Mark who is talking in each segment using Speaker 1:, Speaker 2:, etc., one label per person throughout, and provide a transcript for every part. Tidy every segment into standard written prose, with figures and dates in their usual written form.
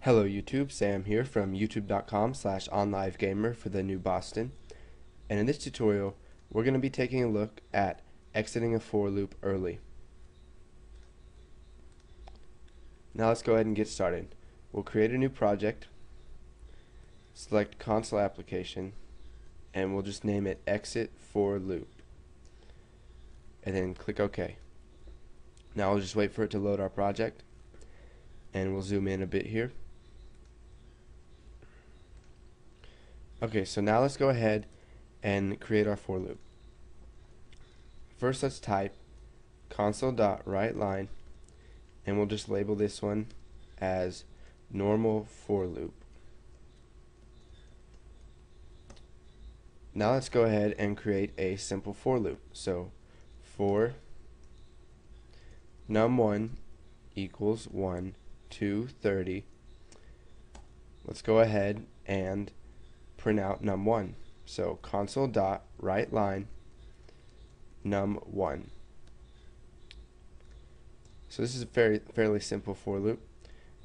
Speaker 1: Hello YouTube, Sam here from youtube.com/onlivegamer for the new Boston. And in this tutorial, we're going to be taking a look at exiting a for loop early. Now let's go ahead and get started. We'll create a new project, select console application, and we'll just name it exit for loop. And then click OK. Now we'll just wait for it to load our project, and we'll zoom in a bit here. Okay, so now let's go ahead and create our for loop. First, let's type console.writeLine, and we'll just label this one as normal for loop. Now let's go ahead and create a simple for loop. So for num1 equals 1 to 30, let's go ahead and print out num1. So console.writeLine num1. So this is a fairly simple for loop.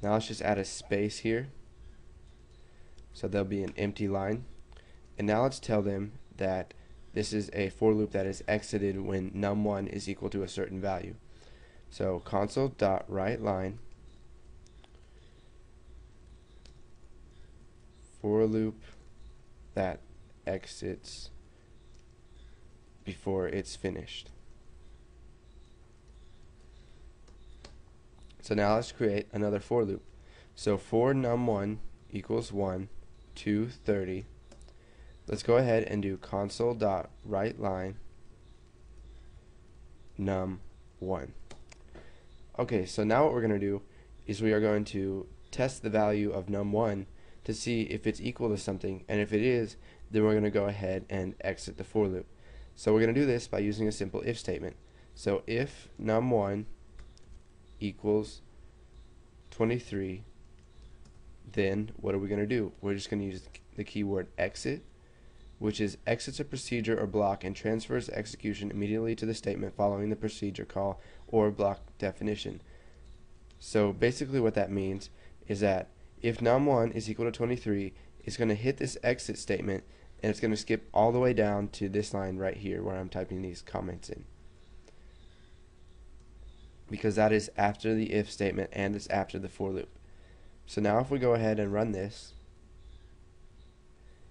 Speaker 1: Now let's just add a space here, so there'll be an empty line. And now let's tell them that this is a for loop that is exited when num1 is equal to a certain value. So console.writeLine for loop that exits before it's finished. So now let's create another for loop. So for num1 equals 1 to 30, let's go ahead and do console.writeLine num1. Okay, so now what we're going to do is we are going to test the value of num1 to see if it's equal to something, and if it is, then we're going to go ahead and exit the for loop. So we're going to do this by using a simple if statement. So if num1 equals 23, then what are we going to do? We're just going to use the keyword exit, which is exits a procedure or block and transfers execution immediately to the statement following the procedure call or block definition. So basically what that means is that if num1 is equal to 23, it's going to hit this exit statement, and it's going to skip all the way down to this line right here where I'm typing these comments in, because that is after the if statement and it's after the for loop. So now if we go ahead and run this,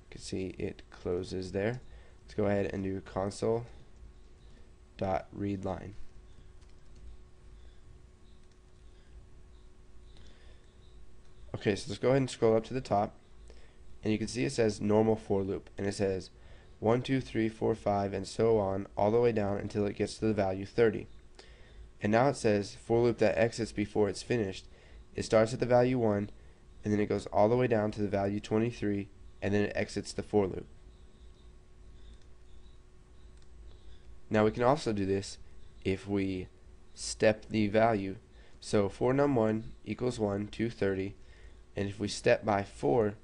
Speaker 1: you can see it closes there. Let's go ahead and do console.readLine. Okay, so let's go ahead and scroll up to the top, and you can see it says normal for loop, and it says 1, 2, 3, 4, 5, and so on, all the way down until it gets to the value 30. And now it says for loop that exits before it's finished. It starts at the value 1, and then it goes all the way down to the value 23, and then it exits the for loop. Now we can also do this if we step the value. So for num1 equals 1 to 30, and if we step by 4,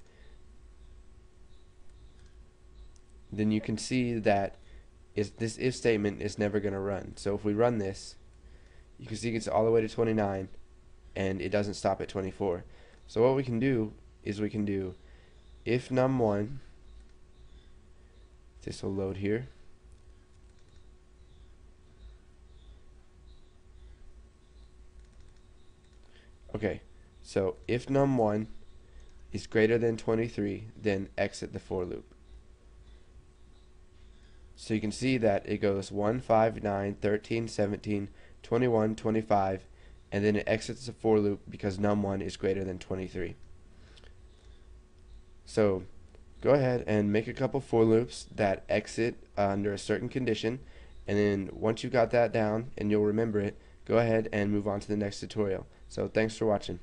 Speaker 1: then you can see that this if statement is never going to run. So if we run this, you can see it gets all the way to 29, and it doesn't stop at 24. So what we can do is we can do if num1, this will load here, okay, so if num1 is greater than 23, then exit the for loop. So you can see that it goes 1, 5, 9, 13, 17, 21, 25, and then it exits the for loop because num1 is greater than 23. So go ahead and make a couple for loops that exit under a certain condition, and then once you got that down and you'll remember it, go ahead and move on to the next tutorial. So thanks for watching.